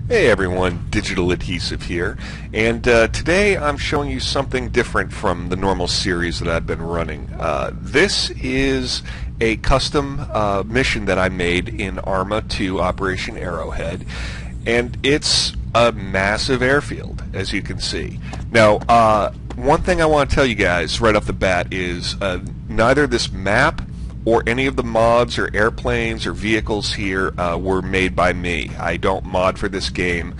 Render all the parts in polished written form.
Hey everyone, DigitalAdhesive here, and today I'm showing you something different from the normal series that I've been running. This is a custom mission that I made in ARMA 2 Operation Arrowhead, and it's a massive airfield, as you can see. Now, one thing I want to tell you guys right off the bat is neither this map or any of the mods or airplanes or vehicles here were made by me. I don't mod for this game.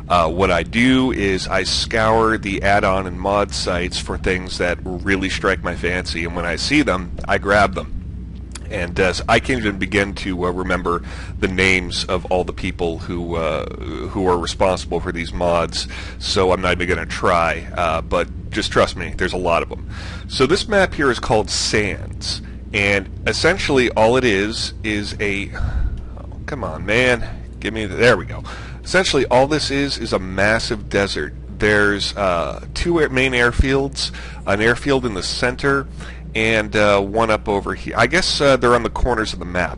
What I do is I scour the add-on and mod sites for things that really strike my fancy, and when I see them, I grab them. And I can't even begin to remember the names of all the people who are responsible for these mods, so I'm not even going to try, but just trust me, there's a lot of them. So this map here is called Sands. And essentially all it is a, oh, come on man, give me the, there we go. Essentially all this is a massive desert. There's two main airfields, an airfield in the center, and one up over here. I guess they're on the corners of the map.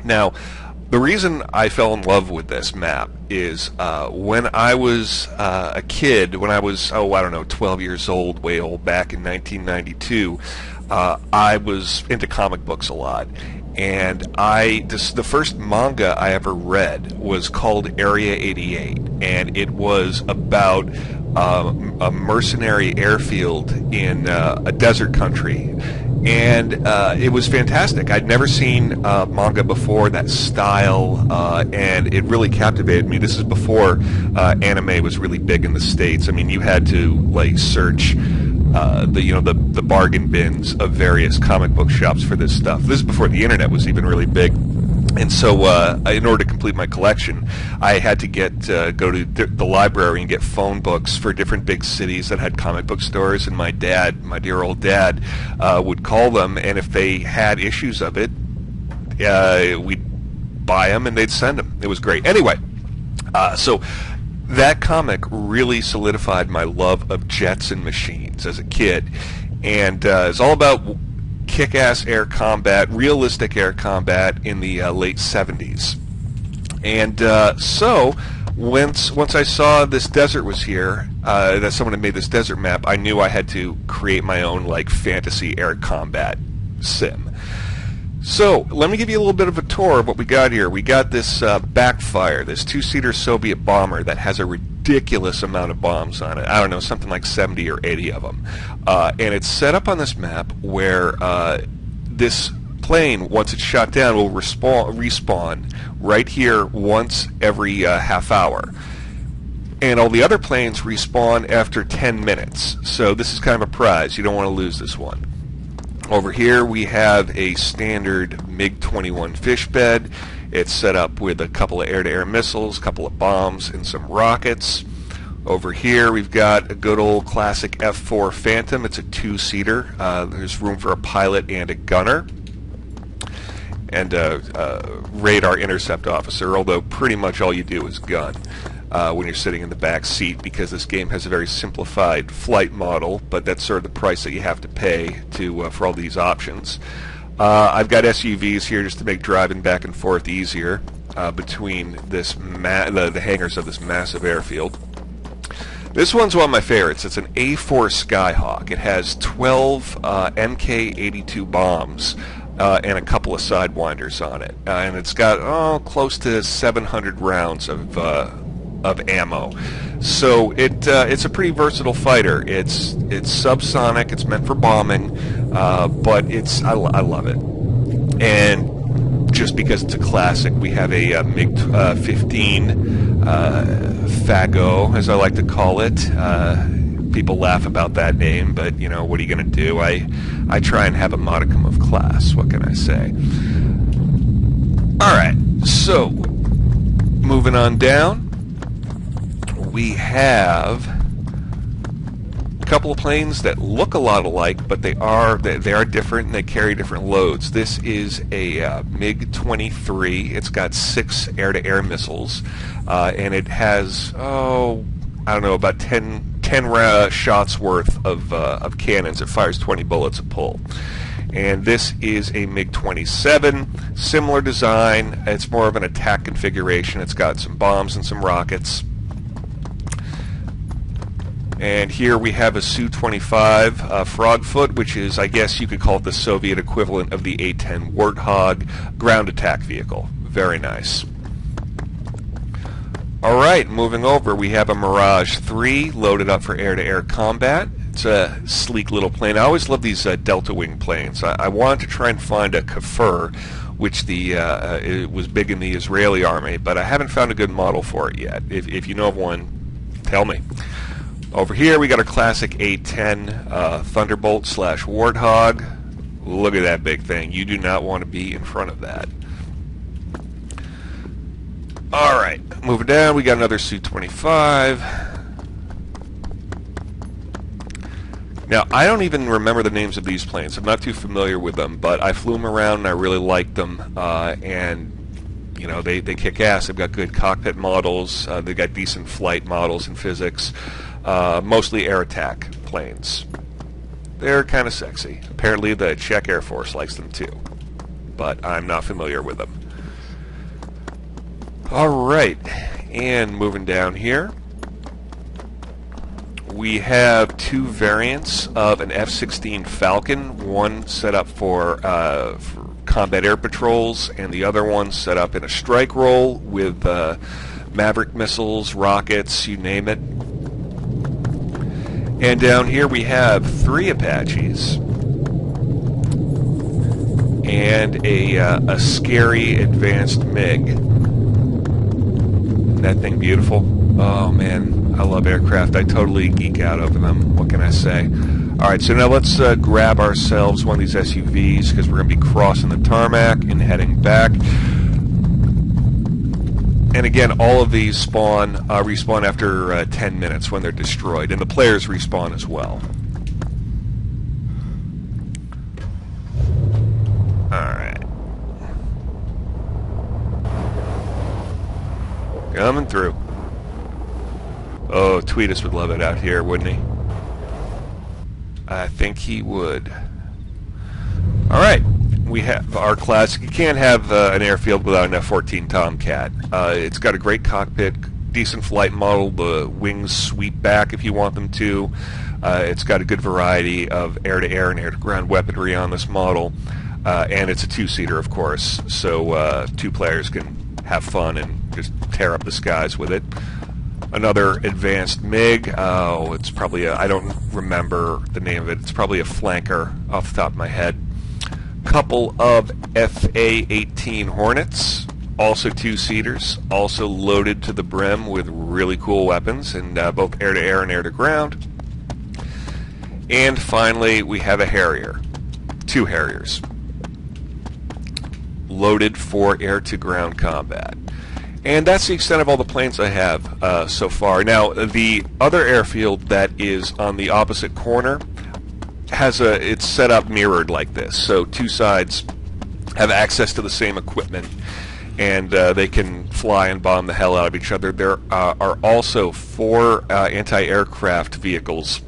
Now, the reason I fell in love with this map is when I was a kid, when I was, I don't know, 12 years old, way old, back in 1992, I was into comic books a lot, and the first manga I ever read was called Area 88, and it was about a mercenary airfield in a desert country, and it was fantastic. I'd never seen manga before, that style, and it really captivated me. This is before anime was really big in the States. I mean, you had to like search the bargain bins of various comic book shops for this stuff. This is before the internet was even really big. And so, in order to complete my collection, I had to go to the library and get phone books for different big cities that had comic book stores. And my dad, my dear old dad, would call them, and if they had issues of it, we'd buy them and they'd send them. It was great. Anyway, so that comic really solidified my love of jets and machines as a kid, and it's all about kick-ass air combat, realistic air combat in the late 70s. And so once I saw this desert was here, that someone had made this desert map, I knew I had to create my own like fantasy air combat sim. So let me give you a little bit of a tour of what we got here. We got this Backfire, this two-seater Soviet bomber that has a ridiculous amount of bombs on it. I don't know, something like 70 or 80 of them. And it's set up on this map where this plane, once it's shot down, will respawn right here once every half hour. And all the other planes respawn after 10 minutes. So this is kind of a prize. You don't want to lose this one. Over here we have a standard MiG-21 fish bed. It's set up with a couple of air-to-air missiles, a couple of bombs, and some rockets. Over here we've got a good old classic F-4 Phantom. It's a two-seater. There's room for a pilot and a gunner, and a radar intercept officer, although pretty much all you do is gun when you're sitting in the back seat, because this game has a very simplified flight model, but that's sort of the price that you have to pay for all these options. I've got SUVs here just to make driving back and forth easier between this the hangars of this massive airfield. This one's one of my favorites. It's an A4 Skyhawk. It has 12 MK-82 bombs and a couple of Sidewinders on it, and it's got close to 700 rounds of ammo. So it's a pretty versatile fighter. It's subsonic. It's meant for bombing, but I love it. And just because it's a classic, we have a MiG-15 Fago, as I like to call it. People laugh about that name, but you know, what are you going to do? I try and have a modicum of class. What can I say? All right, so moving on down, we have a couple of planes that look a lot alike, but they are different and they carry different loads. This is a MiG-23. It's got 6 air-to-air missiles, and it has I don't know, about 10 shots worth of cannons. It fires 20 bullets a pull. And this is a MiG-27, similar design. It's more of an attack configuration. It's got some bombs and some rockets. And here we have a Su-25 Frogfoot, which is, I guess you could call it the Soviet equivalent of the A-10 Warthog ground attack vehicle. Very nice. Alright, moving over, we have a Mirage 3 loaded up for air-to-air combat. It's a sleek little plane. I always love these Delta Wing planes. I wanted to try and find a Kafir, which it was big in the Israeli army, but I haven't found a good model for it yet. If you know of one, tell me. Over here we got a classic A-10 Thunderbolt / Warthog. Look at that big thing. You do not want to be in front of that. Alright, moving down, we got another Su-25. Now, I don't even remember the names of these planes. I'm not too familiar with them, but I flew them around and I really liked them. And, you know, they kick ass. They've got good cockpit models. They've got decent flight models and physics. Mostly air attack planes. They're kind of sexy. Apparently the Czech Air Force likes them too, but I'm not familiar with them. Alright, and moving down here, we have two variants of an F-16 Falcon, one set up for combat air patrols, and the other one set up in a strike role with Maverick missiles, rockets, you name it. And down here we have three Apaches and a scary advanced MiG. That thing beautiful. Oh man, I love aircraft. I totally geek out over them. What can I say? Alright, so now let's grab ourselves one of these SUVs because we're going to be crossing the tarmac and heading back. And again, all of these respawn after 10 minutes when they're destroyed, and the players respawn as well. Alright. Coming through. Oh, Tweetus would love it out here, wouldn't he? I think he would. Alright, we have our classic. You can't have an airfield without an F-14 Tomcat. It's got a great cockpit, decent flight model, the wings sweep back if you want them to. It's got a good variety of air-to-air and air-to-ground weaponry on this model. And it's a two-seater, of course, so two players can have fun and just tear up the skies with it. Another advanced MiG. Oh, it's probably I don't remember the name of it. It's probably a flanker off the top of my head. Couple of FA-18 Hornets, also two-seaters, also loaded to the brim with really cool weapons, and both air-to-air and air-to-ground. And finally, we have a Harrier. Two Harriers. Loaded for air-to-ground combat. And that's the extent of all the planes I have so far. Now, the other airfield that is on the opposite corner it's set up mirrored like this. So two sides have access to the same equipment, and they can fly and bomb the hell out of each other. There are also four anti-aircraft vehicles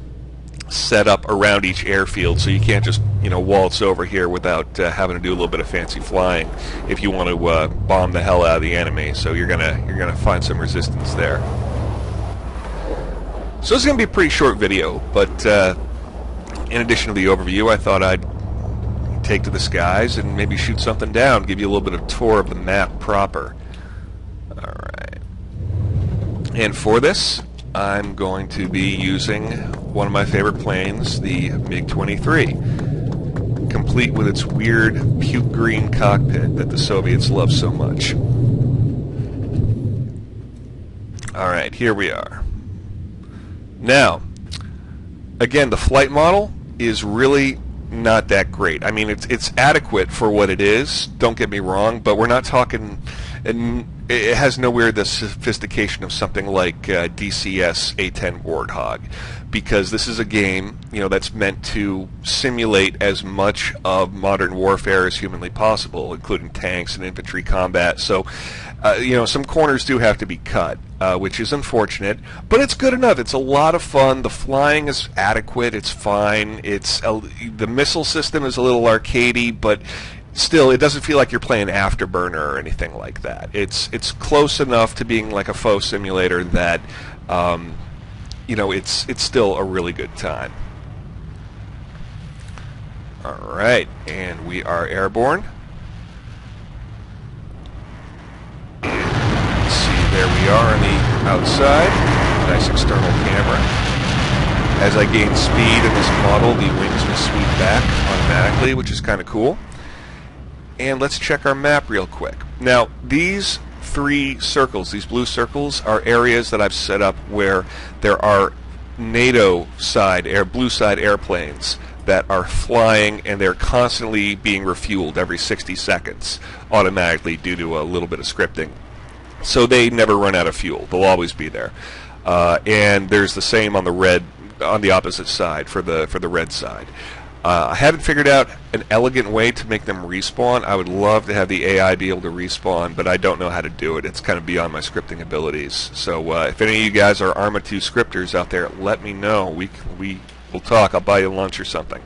set up around each airfield, so you can't just waltz over here without having to do a little bit of fancy flying if you want to bomb the hell out of the enemy. So you're gonna find some resistance there. So this is gonna be a pretty short video, but in addition to the overview, I thought I'd take to the skies and maybe shoot something down, give you a little bit of a tour of the map proper. Alright. And for this, I'm going to be using one of my favorite planes, the MiG-23, complete with its weird puke green cockpit that the Soviets love so much. Alright, here we are. Now, again, the flight model is really not that great. I mean, it's adequate for what it is, don't get me wrong, but we're not talking... It has nowhere the sophistication of something like DCS A-10 Warthog, because this is a game, that's meant to simulate as much of modern warfare as humanly possible, including tanks and infantry combat. So, some corners do have to be cut. which is unfortunate, but it's good enough. It's a lot of fun. The flying is adequate. It's fine. The missile system is a little arcadey, but still, it doesn't feel like you're playing Afterburner or anything like that. It's close enough to being like a faux simulator that it's still a really good time. All right, and we are airborne. And see, there we are on the outside. Nice external camera. As I gain speed in this model, the wings will sweep back automatically, which is kind of cool. And let's check our map real quick. Now, these 3 circles, these blue circles, are areas that I've set up where there are NATO side, blue side airplanes that are flying, and they're constantly being refueled every 60 seconds automatically due to a little bit of scripting. So they never run out of fuel. They'll always be there. And there's the same on the opposite side for the red side. I haven't figured out an elegant way to make them respawn. I would love to have the AI be able to respawn, but I don't know how to do it. It's kind of beyond my scripting abilities. So if any of you guys are ARMA 2 scripters out there, let me know. We'll talk. I'll buy you lunch or something.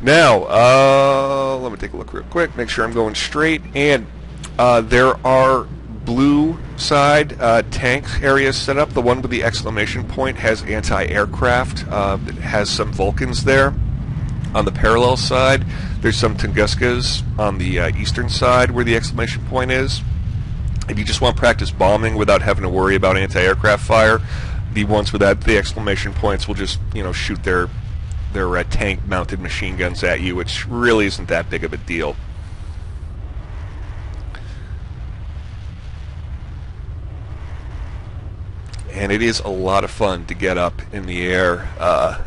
Now, let me take a look real quick, make sure I'm going straight. And there are blue side tank areas set up. The one with the exclamation point has anti-aircraft. It has some Vulcans there. On the parallel side, there's some Tunguskas on the eastern side where the exclamation point is. If you just want practice bombing without having to worry about anti-aircraft fire, the ones without the exclamation points will just, shoot their tank-mounted machine guns at you, which really isn't that big of a deal. And it is a lot of fun to get up in the air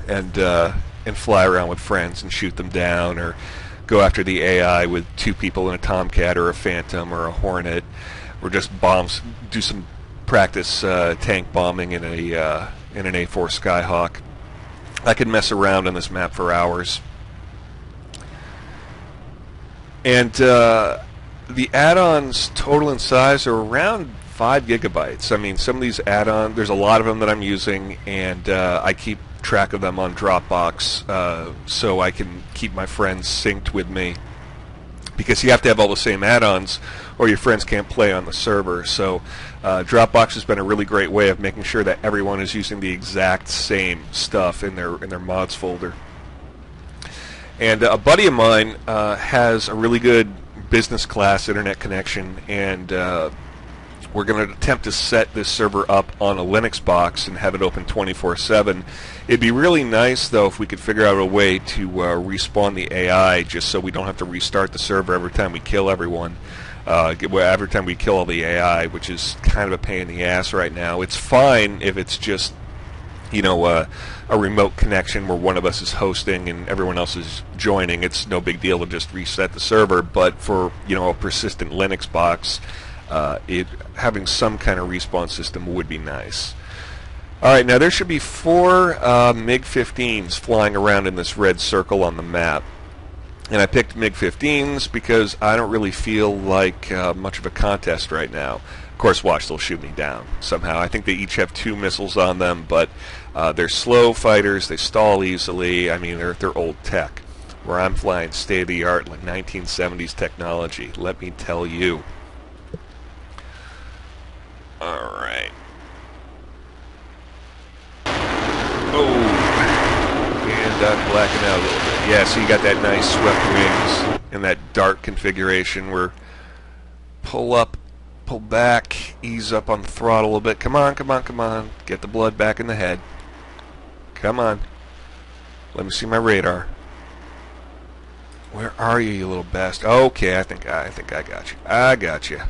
and fly around with friends and shoot them down, or go after the AI with 2 people in a Tomcat or a Phantom or a Hornet, or just do some practice tank bombing in an A4 Skyhawk. I could mess around on this map for hours. And the add-ons total in size are around 5 gigabytes. I mean, some of these add-ons, there's a lot of them that I'm using, and I keep track of them on Dropbox so I can keep my friends synced with me, because you have to have all the same add-ons or your friends can't play on the server. So Dropbox has been a really great way of making sure that everyone is using the exact same stuff in their mods folder. And a buddy of mine has a really good business class internet connection, and we're going to attempt to set this server up on a Linux box and have it open 24/7. It'd be really nice, though, if we could figure out a way to respawn the AI, just so we don't have to restart the server every time we kill everyone. Every time we kill all the AI, which is kind of a pain in the ass right now. It's fine if it's just, a remote connection where one of us is hosting and everyone else is joining. It's no big deal to just reset the server. But for a persistent Linux box, having some kind of respawn system would be nice. Alright, now there should be 4 MiG-15s flying around in this red circle on the map. And I picked MiG-15s because I don't really feel like much of a contest right now. Of course, watch, they'll shoot me down somehow. I think they each have 2 missiles on them, but they're slow fighters, they stall easily. I mean, they're old tech. Where I'm flying state-of-the-art, like 1970s technology, let me tell you. Alright. Oh, and I'm blacking out a little bit. Yeah, so you got that nice swept wings and that dart configuration where pull up, pull back, ease up on the throttle a little bit. Come on, come on, come on. Get the blood back in the head. Come on. Let me see my radar. Where are you, you little bastard? Okay, I think I got you. I got you.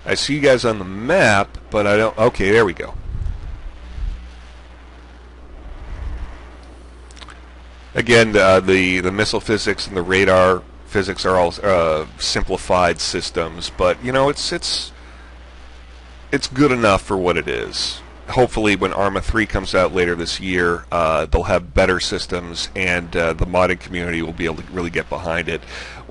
I see you guys on the map, but I don't... Okay, there we go. Again, the missile physics and the radar physics are all simplified systems, but it's good enough for what it is. hopefully when ARMA 3 comes out later this year, they'll have better systems, and the modding community will be able to really get behind it.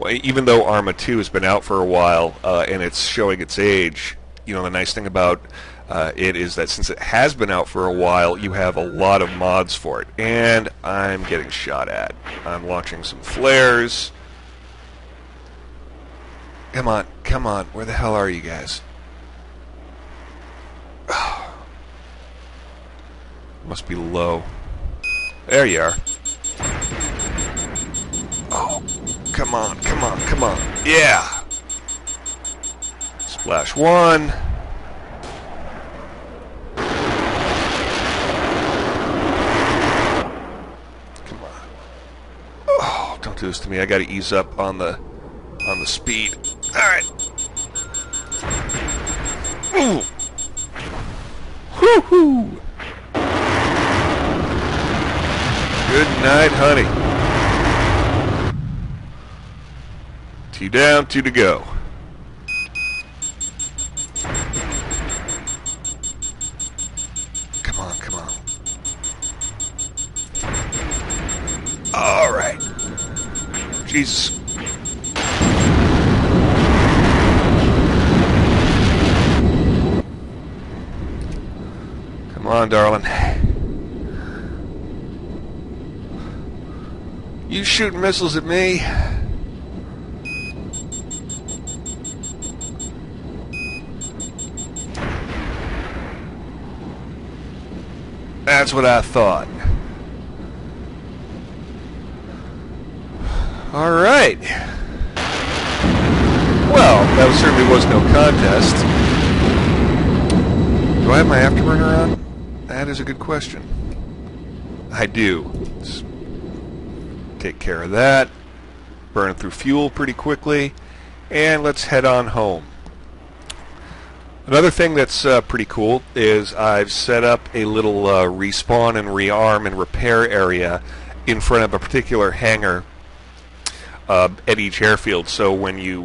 Even though ARMA 2 has been out for a while and it's showing its age, you know, the nice thing about it is that since it has been out for a while, you have a lot of mods for it. And I'm getting shot at. I'm launching some flares. Come on, come on. Where the hell are you guys? Must be low. There you are. Oh, come on, come on, come on. Yeah! Splash one. Come on. Oh, don't do this to me. I gotta ease up on the speed. Alright. Ooh. Woo-hoo! Good night, honey. 2 down, 2 to go. Come on, come on. All right. Jesus. Come on, darling. You shooting missiles at me? That's what I thought. All right. Well, that certainly was no contest. Do I have my afterburner on? That is a good question. I do. Let's take care of that. Burn through fuel pretty quickly. And let's head on home. Another thing that's pretty cool is I've set up a little respawn and rearm and repair area in front of a particular hangar at each airfield. So when you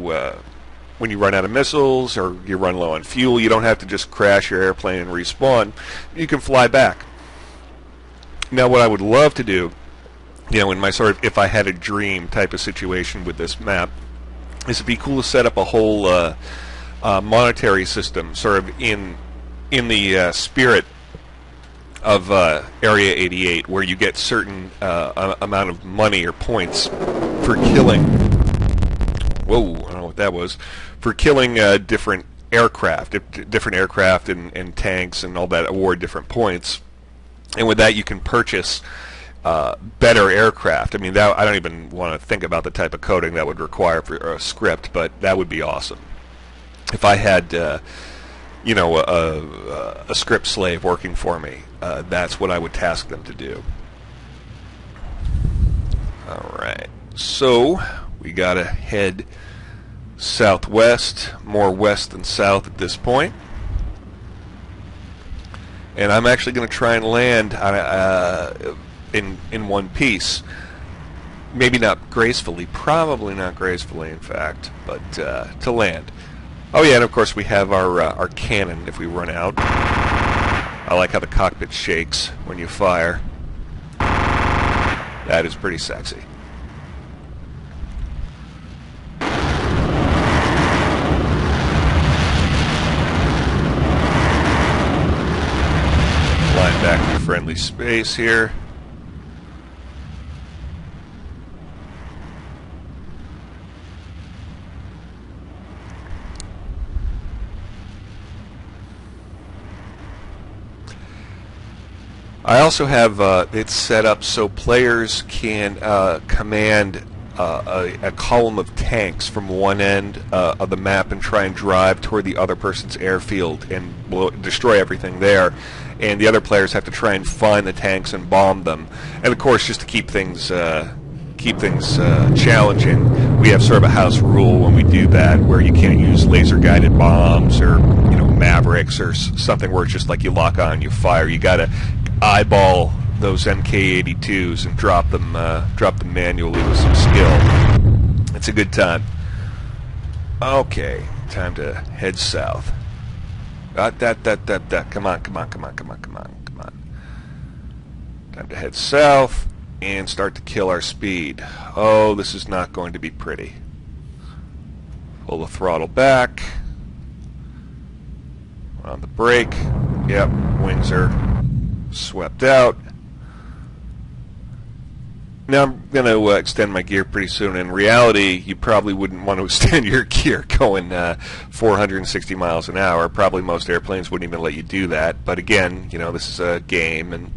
run out of missiles or you run low on fuel, you don't have to just crash your airplane and respawn. You can fly back. Now, what I would love to do, you know, in my sort of if I had a dream type of situation with this map, is it'd be cool to set up a whole monetary system, sort of in the spirit of Area 88, where you get certain amount of money or points for killing. Whoa, I don't know what that was. For killing different aircraft and tanks and all that award different points. And with that, you can purchase better aircraft. I mean, I don't even want to think about the type of coding that would require for a script, but that would be awesome. If I had, you know, a script slave working for me, that's what I would task them to do. All right, so we gotta head southwest, more west than south at this point. And I'm actually going to try and land in one piece. Maybe not gracefully, probably not gracefully, in fact, but to land. Oh yeah, and of course we have our cannon if we run out. I like how the cockpit shakes when you fire. That is pretty sexy. Flying back to friendly space here. I also have it set up so players can command a column of tanks from one end of the map and try and drive toward the other person's airfield and destroy everything there. And the other players have to try and find the tanks and bomb them. And of course, just to keep things challenging, we have sort of a house rule when we do that, where you can't use laser-guided bombs or, you know, Mavericks or something where it's just like you lock on, you fire. You got to eyeball those MK82s and drop them manually with some skill. It's a good time. Okay, time to head south. Come on, come on, come on, come on, come on, come on. Time to head south and start to kill our speed. Oh, this is not going to be pretty. Pull the throttle back. On the brake. Yep, wings are swept out. Now I'm going to extend my gear pretty soon. In reality, you probably wouldn't want to extend your gear going 460 miles an hour. Probably most airplanes wouldn't even let you do that. But again, you know, this is a game and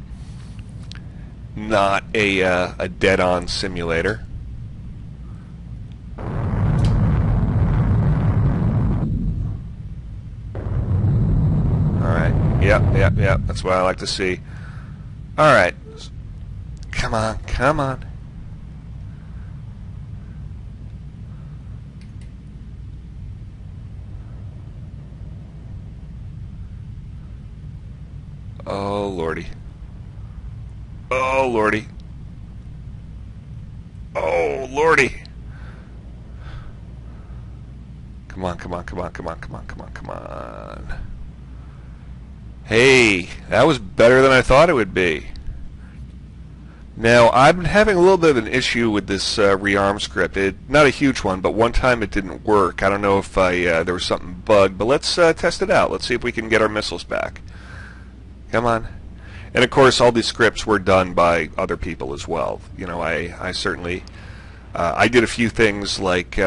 not a dead-on simulator. Alright, yep, that's what I like to see. Alright, come on, come on. Oh, Lordy. Oh, Lordy. Oh, Lordy. Come on, come on, come on, come on, come on, come on, come on. Hey, that was better than I thought it would be. Now, I've been having a little bit of an issue with this rearm script. Not a huge one, but one time it didn't work. I don't know if there was something bugged, but let's test it out. Let's see if we can get our missiles back. Come on. And of course, all these scripts were done by other people as well. You know, I certainly I did a few things like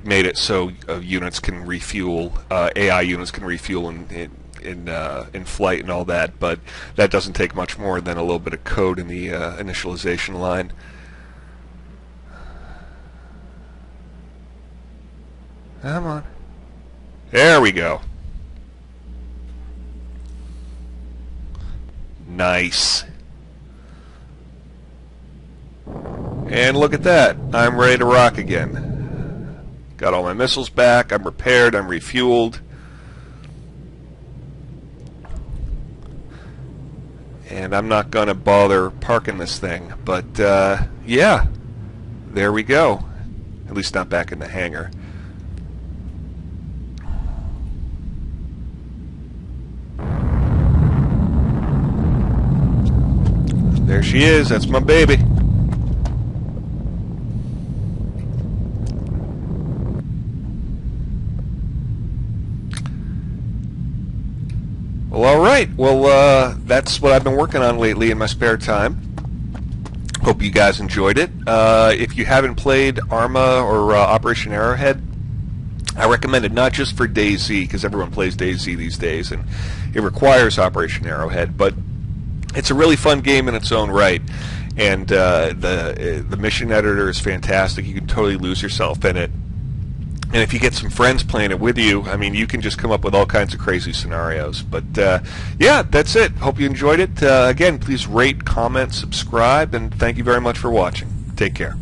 made it so units can refuel, AI units can refuel in flight and all that, but that doesn't take much more than a little bit of code in the initialization line. Come on. There we go. Nice. And look at that. I'm ready to rock again. Got all my missiles back. I'm repaired. I'm refueled. And I'm not going to bother parking this thing. But, yeah. There we go. At least not back in the hangar. There she is. That's my baby. Well, all right. Well, that's what I've been working on lately in my spare time. Hope you guys enjoyed it. If you haven't played ARMA or Operation Arrowhead, I recommend it not just for DayZ, because everyone plays DayZ these days, and it requires Operation Arrowhead, but it's a really fun game in its own right, and the mission editor is fantastic. You can totally lose yourself in it, and if you get some friends playing it with you, I mean, you can just come up with all kinds of crazy scenarios. But yeah, that's it. Hope you enjoyed it. Again, please rate, comment, subscribe, and thank you very much for watching. Take care.